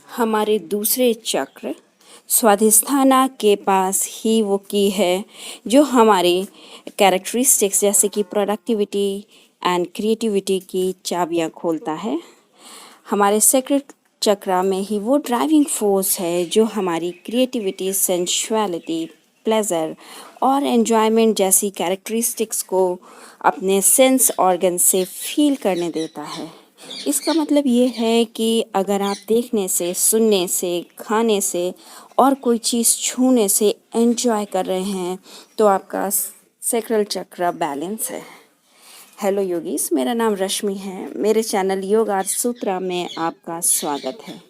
हमारे दूसरे चक्र स्वाधिष्ठाना के पास ही वो की है जो हमारे कैरेक्टरिस्टिक्स जैसे कि प्रोडक्टिविटी एंड क्रिएटिविटी की चाबियां खोलता है। हमारे सेक्रेट चक्रा में ही वो ड्राइविंग फोर्स है जो हमारी क्रिएटिविटी, सेंशुअलिटी, प्लेजर और एन्जॉयमेंट जैसी कैरेक्टरिस्टिक्स को अपने सेंस ऑर्गन से फील करने देता है। इसका मतलब ये है कि अगर आप देखने से, सुनने से, खाने से और कोई चीज़ छूने से एंजॉय कर रहे हैं तो आपका सैक्रल चक्र बैलेंस है। हेलो योगीस, मेरा नाम रश्मि है। मेरे चैनल योग आर्ट सूत्रा में आपका स्वागत है।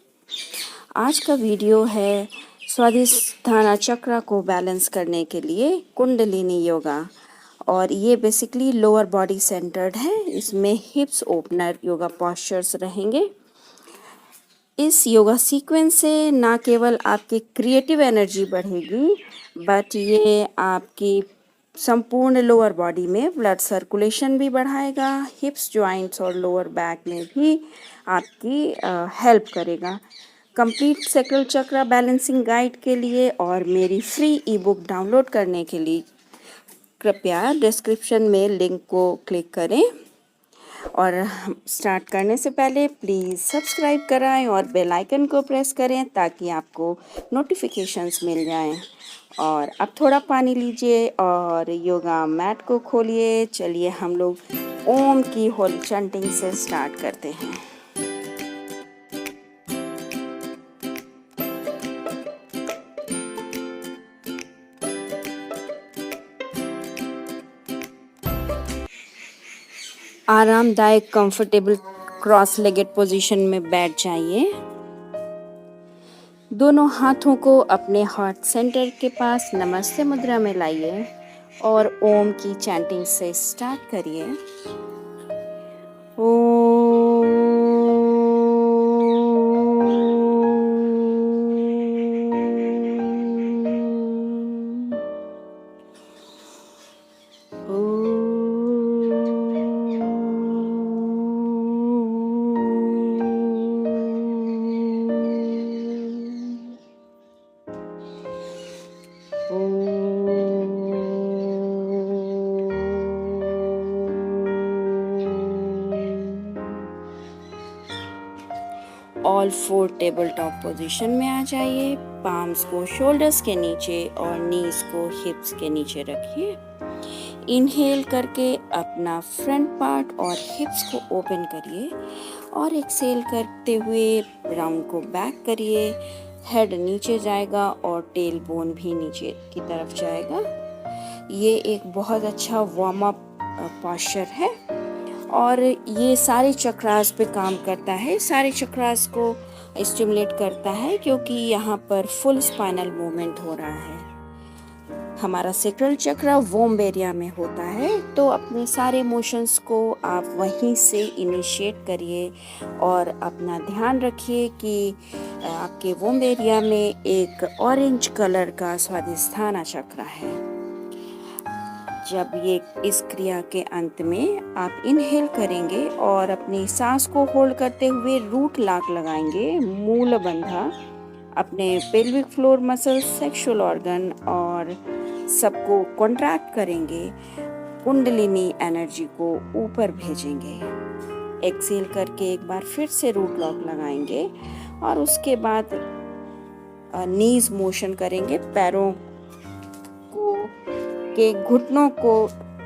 आज का वीडियो है स्वाधिष्ठाना चक्र को बैलेंस करने के लिए कुंडलिनी योगा, और ये बेसिकली लोअर बॉडी सेंटर्ड है। इसमें हिप्स ओपनर योगा पोस्चर्स रहेंगे। इस योगा सीक्वेंस से ना केवल आपकी क्रिएटिव एनर्जी बढ़ेगी, बट ये आपकी संपूर्ण लोअर बॉडी में ब्लड सर्कुलेशन भी बढ़ाएगा। हिप्स, जॉइंट्स और लोअर बैक में भी आपकी हेल्प करेगा। कंप्लीट सैक्रल चक्र बैलेंसिंग गाइड के लिए और मेरी फ्री ई बुक डाउनलोड करने के लिए कृपया डिस्क्रिप्शन में लिंक को क्लिक करें। और स्टार्ट करने से पहले प्लीज़ सब्सक्राइब कराएं और बेल आइकन को प्रेस करें ताकि आपको नोटिफिकेशंस मिल जाएं। और अब थोड़ा पानी लीजिए और योगा मैट को खोलिए। चलिए हम लोग ओम की होली चैंटिंग से स्टार्ट करते हैं। आरामदायक कंफर्टेबल क्रॉस लेगेड पोजीशन में बैठ जाइए। दोनों हाथों को अपने हार्ट सेंटर के पास नमस्ते मुद्रा में लाइए और ओम की चैंटिंग से स्टार्ट करिए। ऑल 4 टेबल टॉप पोजीशन में आ जाइए। पाम्स को शोल्डर्स के नीचे और नीज को हिप्स के नीचे रखिए। इनहेल करके अपना फ्रंट पार्ट और हिप्स को ओपन करिए और एक्सेल करते हुए राउंड को बैक करिए। हेड नीचे जाएगा और टेल बोन भी नीचे की तरफ जाएगा। ये एक बहुत अच्छा वार्म अप पोस्चर है और ये सारे चक्रास पे काम करता है। सारे चक्रास को स्टिमुलेट करता है क्योंकि यहाँ पर फुल स्पाइनल मूवमेंट हो रहा है। हमारा सैक्रल चक्र वोम्ब एरिया में होता है, तो अपने सारे मोशंस को आप वहीं से इनिशिएट करिए और अपना ध्यान रखिए कि आपके वोम्ब एरिया में एक ऑरेंज कलर का स्वाधिष्ठाना चक्र है। जब ये इस क्रिया के अंत में आप इनहेल करेंगे और अपनी सांस को होल्ड करते हुए रूट लॉक लगाएंगे, मूल बंधा, अपने pelvic floor muscle, sexual organ और सबको कॉन्ट्रैक्ट करेंगे। कुंडलिनी एनर्जी को ऊपर भेजेंगे। एक्सेल करके एक बार फिर से रूट लॉक लगाएंगे और उसके बाद नीज मोशन करेंगे। पैरों के घुटनों को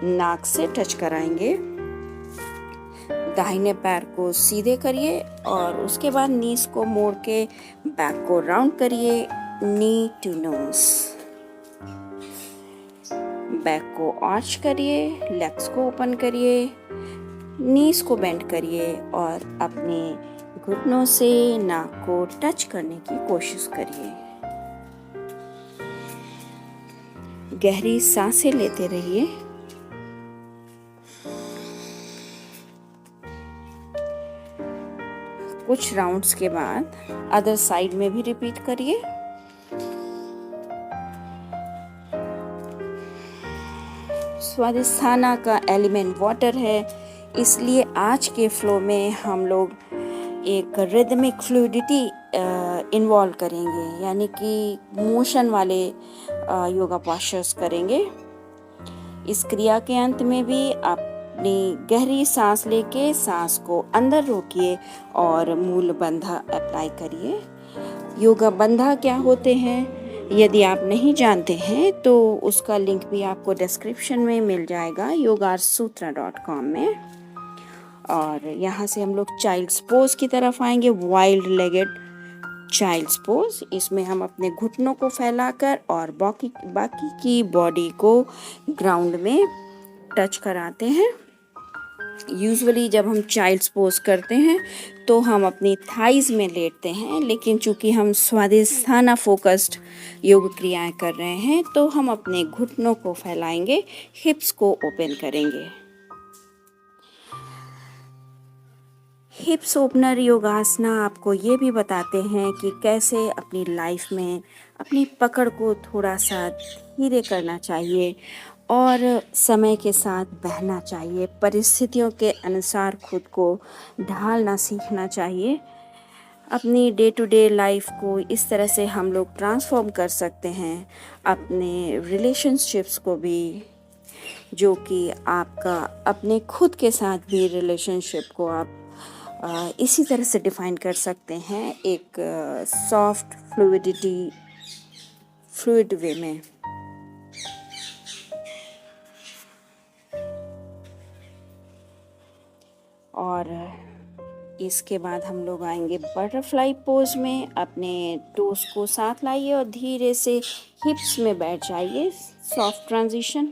नाक से टच कराएंगे। दाहिने पैर को सीधे करिए और उसके बाद नीज को मोड़ के बैक को राउंड करिए। नी टू नोज। बैक को आर्च करिए, लेग्स को ओपन करिए, नीज को बेंड करिए और अपने घुटनों से नाक को टच करने की कोशिश करिए। गहरी सांसें लेते रहिए। कुछ राउंड्स के बाद अदर साइड में भी रिपीट करिए। स्वाधिष्ठाना का एलिमेंट वाटर है, इसलिए आज के फ्लो में हम लोग एक रिदमिक फ्लूइडिटी इन्वॉल्व करेंगे, यानी कि मोशन वाले योगा पोस्चर्स करेंगे। इस क्रिया के अंत में भी अपनी गहरी सांस लेके सांस को अंदर रोकिए और मूल बंधा अप्लाई करिए। योगा बंधा क्या होते हैं, यदि आप नहीं जानते हैं तो उसका लिंक भी आपको डिस्क्रिप्शन में मिल जाएगा yogasutra.com में। और यहाँ से हम लोग चाइल्ड्स पोज की तरफ आएंगे, वाइल्ड लेगेड चाइल्ड्स पोज। इसमें हम अपने घुटनों को फैलाकर और बाकी की बॉडी को ग्राउंड में टच कराते हैं। यूजुअली जब हम चाइल्ड्स पोज करते हैं तो हम अपनी थाइज में लेटते हैं, लेकिन चूंकि हम स्वादिष्ठाना फोकस्ड योग क्रियाएं कर रहे हैं तो हम अपने घुटनों को फैलाएंगे, हिप्स को ओपन करेंगे। हिप्स ओपनर योगासना आपको ये भी बताते हैं कि कैसे अपनी लाइफ में अपनी पकड़ को थोड़ा सा धीरे करना चाहिए और समय के साथ बहना चाहिए। परिस्थितियों के अनुसार खुद को ढालना सीखना चाहिए। अपनी डे टू डे लाइफ को इस तरह से हम लोग ट्रांसफॉर्म कर सकते हैं, अपने रिलेशनशिप्स को भी, जो कि आपका अपने खुद के साथ भी रिलेशनशिप को आप इसी तरह से डिफाइन कर सकते हैं, एक सॉफ्ट फ्लूइड वे में। और इसके बाद हम लोग आएंगे बटरफ्लाई पोज में। अपने टोस को साथ लाइए और धीरे से हिप्स में बैठ जाइए। Soft transition.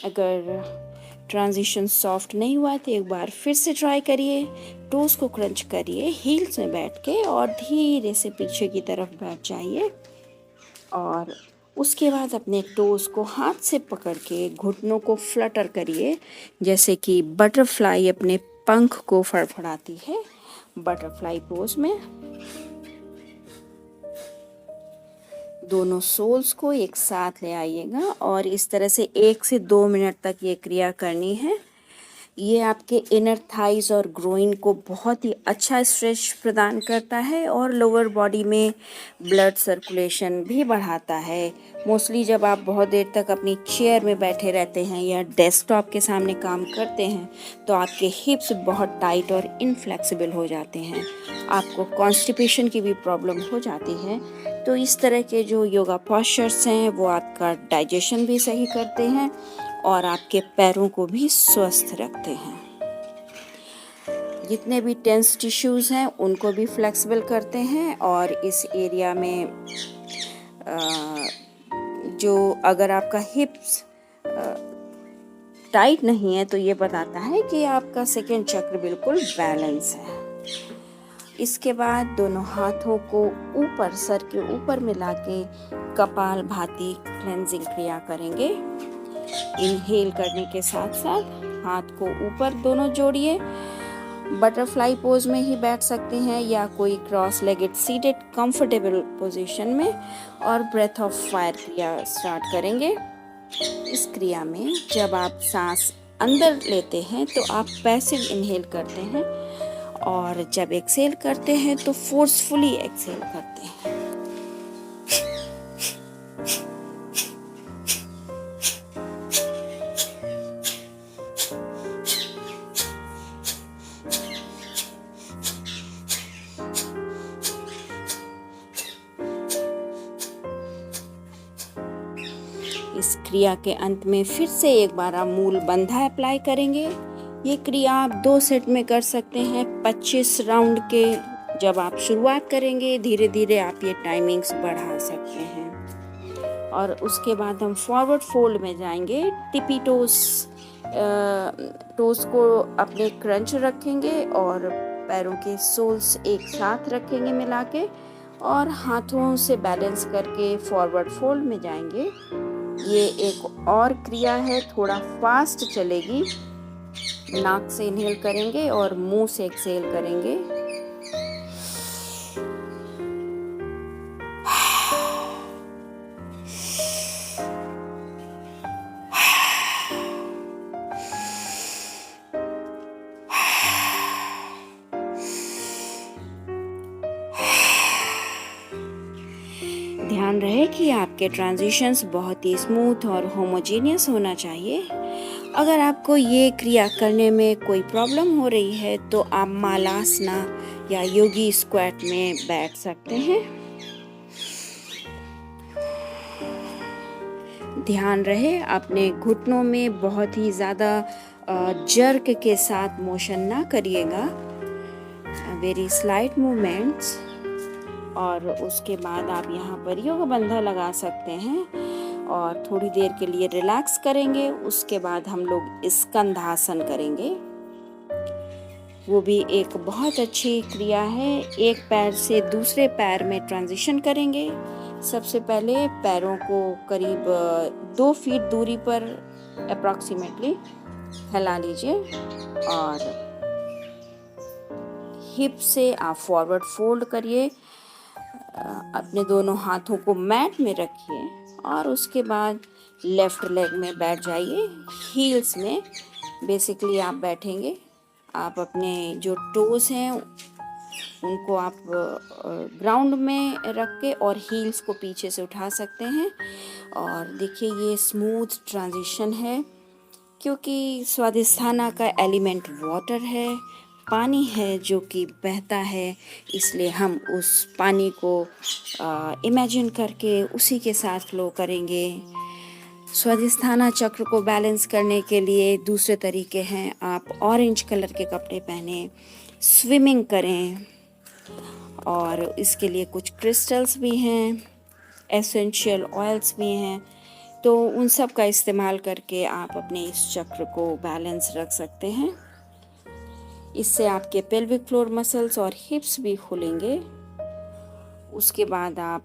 अगर ट्रांजिशन सॉफ्ट नहीं हुआ तो एक बार फिर से ट्राई करिए। टोस को क्रंच करिए हील्स में बैठ के और धीरे से पीछे की तरफ बैठ जाइए। और उसके बाद अपने टोस को हाथ से पकड़ के घुटनों को फ्लटर करिए, जैसे कि बटरफ्लाई अपने पंख को फड़फड़ाती है। बटरफ्लाई पोज में दोनों सोल्स को एक साथ ले आइएगा और इस तरह से 1 से 2 मिनट तक ये क्रिया करनी है। ये आपके इनर थाइज और ग्रोइन को बहुत ही अच्छा स्ट्रेच प्रदान करता है और लोअर बॉडी में ब्लड सर्कुलेशन भी बढ़ाता है। मोस्टली जब आप बहुत देर तक अपनी चेयर में बैठे रहते हैं या डेस्कटॉप के सामने काम करते हैं तो आपके हिप्स बहुत टाइट और इनफ्लेक्सिबल हो जाते हैं, आपको कॉन्स्टिपेशन की भी प्रॉब्लम हो जाती है। तो इस तरह के जो योगा पोस्चर्स हैं वो आपका डाइजेशन भी सही करते हैं और आपके पैरों को भी स्वस्थ रखते हैं। जितने भी टेंस टिश्यूज़ हैं उनको भी फ्लेक्सिबल करते हैं और इस एरिया में जो अगर आपका हिप्स टाइट नहीं है तो ये बताता है कि आपका सेकंड चक्र बिल्कुल बैलेंस है। इसके बाद दोनों हाथों को ऊपर सर के ऊपर मिला के कपाल भाती क्लेंजिंग क्रिया करेंगे। इनहेल करने के साथ साथ हाथ को ऊपर दोनों जोड़िए। बटरफ्लाई पोज में ही बैठ सकते हैं या कोई cross legged seated comfortable position में और ब्रेथ ऑफ फायर क्रिया स्टार्ट करेंगे। इस क्रिया में जब आप सांस अंदर लेते हैं तो आप पैसिव इनहेल करते हैं और जब एक्सहेल करते हैं तो फोर्सफुली एक्सहेल करते हैं। इस क्रिया के अंत में फिर से एक बार आप मूल बंधा अप्लाई करेंगे। ये क्रिया आप 2 सेट में कर सकते हैं 25 राउंड के। जब आप शुरुआत करेंगे धीरे धीरे आप ये टाइमिंग्स बढ़ा सकते हैं। और उसके बाद हम फॉरवर्ड फोल्ड में जाएंगे। टिपी टोस को अपने क्रंच रखेंगे और पैरों के सोल्स एक साथ रखेंगे मिला के और हाथों से बैलेंस करके फॉरवर्ड फोल्ड में जाएंगे। ये एक और क्रिया है, थोड़ा फास्ट चलेगी। नाक से इनहेल करेंगे और मुंह से एक्सहेल करेंगे। ध्यान रहे कि आपके ट्रांजिशंस बहुत ही स्मूथ और होमोजेनियस होना चाहिए। अगर आपको ये क्रिया करने में कोई प्रॉब्लम हो रही है तो आप मालासना या योगी स्क्वाट में बैठ सकते हैं। ध्यान रहे अपने घुटनों में बहुत ही ज़्यादा जर्क के साथ मोशन ना करिएगा, वेरी स्लाइट मूवमेंट्स। और उसके बाद आप यहाँ पर योग बंधा लगा सकते हैं और थोड़ी देर के लिए रिलैक्स करेंगे। उसके बाद हम लोग स्कंधासन करेंगे, वो भी एक बहुत अच्छी क्रिया है। एक पैर से दूसरे पैर में ट्रांजिशन करेंगे। सबसे पहले पैरों को करीब 2 फीट दूरी पर अप्रॉक्सीमेटली फैला लीजिए और हिप से आप फॉरवर्ड फोल्ड करिए। अपने दोनों हाथों को मैट में रखिए और उसके बाद लेफ्ट लेग में बैठ जाइए। हील्स में बेसिकली आप बैठेंगे। आप अपने जो टोस हैं उनको आप ग्राउंड में रख के और हील्स को पीछे से उठा सकते हैं। और देखिए ये स्मूथ ट्रांजिशन है, क्योंकि स्वादिष्ठाना का एलिमेंट वाटर है, पानी है जो कि बहता है, इसलिए हम उस पानी को इमेजिन करके उसी के साथ फ्लो करेंगे। स्वादिष्ठाना चक्र को बैलेंस करने के लिए दूसरे तरीके हैं, आप ऑरेंज कलर के कपड़े पहने स्विमिंग करें, और इसके लिए कुछ क्रिस्टल्स भी हैं, एसेंशियल ऑयल्स भी हैं, तो उन सब का इस्तेमाल करके आप अपने इस चक्र को बैलेंस रख सकते हैं। इससे आपके पेल्विक फ्लोर मसल्स और हिप्स भी खुलेंगे। उसके बाद आप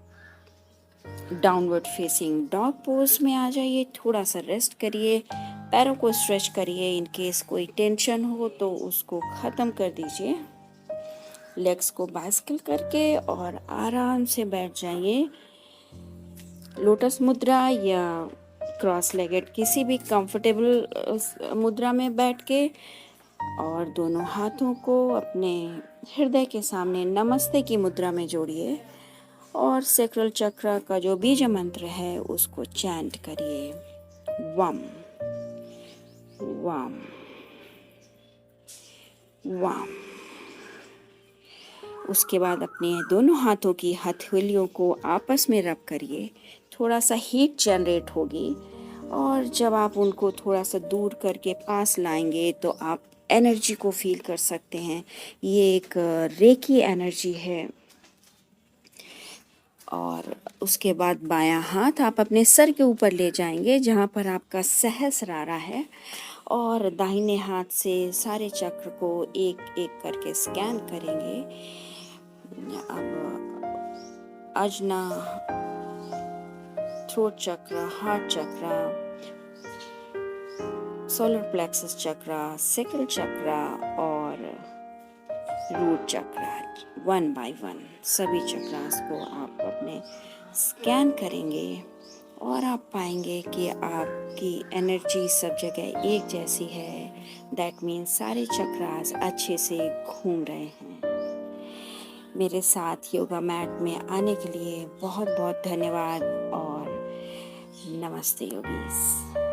डाउनवर्ड फेसिंग डॉग पोज में आ जाइए, थोड़ा सा रेस्ट करिए, पैरों को स्ट्रेच करिए। इन केस कोई टेंशन हो तो उसको ख़त्म कर दीजिए। लेग्स को बाइसिकल करके और आराम से बैठ जाइए। लोटस मुद्रा या क्रॉस लेगेड किसी भी कंफर्टेबल मुद्रा में बैठ के और दोनों हाथों को अपने हृदय के सामने नमस्ते की मुद्रा में जोड़िए और सैक्रल चक्र का जो बीज मंत्र है उसको चैंट करिए, वम वम वम। उसके बाद अपने दोनों हाथों की हथेलियों को आपस में रब करिए, थोड़ा सा हीट जनरेट होगी और जब आप उनको थोड़ा सा दूर करके पास लाएंगे तो आप एनर्जी को फील कर सकते हैं। ये एक रेकी एनर्जी है। और उसके बाद बायां हाथ आप अपने सर के ऊपर ले जाएंगे जहाँ पर आपका सहस्रारा है, और दाहिने हाथ से सारे चक्र को एक एक करके स्कैन करेंगे। अब अजना, थ्रोट चक्र, हार्ट चक्र, सोलर प्लेक्सस चक्र, सैक्रल चक्र और रूट चक्र, 1 बाय 1 सभी चक्रास को आप अपने स्कैन करेंगे और आप पाएंगे कि आपकी एनर्जी सब जगह एक जैसी है। दैट मीन्स सारे चक्रास अच्छे से घूम रहे हैं। मेरे साथ योगा मैट में आने के लिए बहुत बहुत धन्यवाद और नमस्ते योगीस।